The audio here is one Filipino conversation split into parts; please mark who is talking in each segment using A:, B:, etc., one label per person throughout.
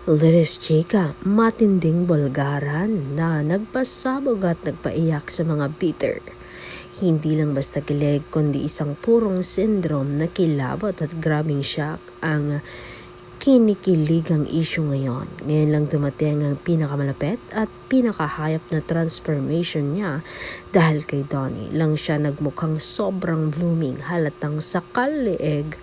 A: Liris Chica, matinding bulgaran na nagpasabog at nagpaiyak sa mga bitter. Hindi lang basta kilig kundi isang purong syndrome na kilabot at grabing shock ang kinikiligang issue ngayon. Ngayon lang dumating ang pinakamalapit at pinakahayop na transformation niya dahil kay Donnie lang siya nagmukhang sobrang blooming, halatang sakal leeg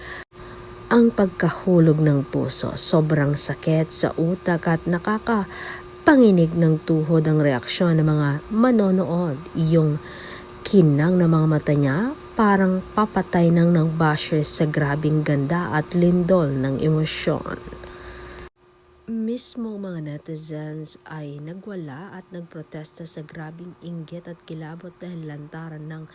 A: ang pagkahulog ng puso. Sobrang sakit sa utak at nakakapanginig ng tuhod ang reaksyon ng mga manonood. Yung kinang ng mga mata niya parang papatay ng bashers sa grabing ganda at lindol ng emosyon. Mismo mga netizens ay nagwala at nagprotesta sa grabing inggit at kilabot dahil lantaran ng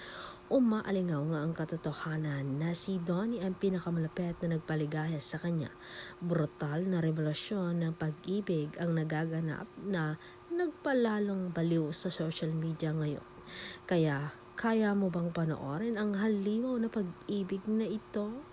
A: umaalingaw nga ang katotohanan na si Donnie ang pinakamalapit na nagpaligaya sa kanya. Brutal na revelasyon ng pag-ibig ang nagaganap na nagpalalong baliw sa social media ngayon. Kaya mo bang panoorin ang halimaw na pag-ibig na ito?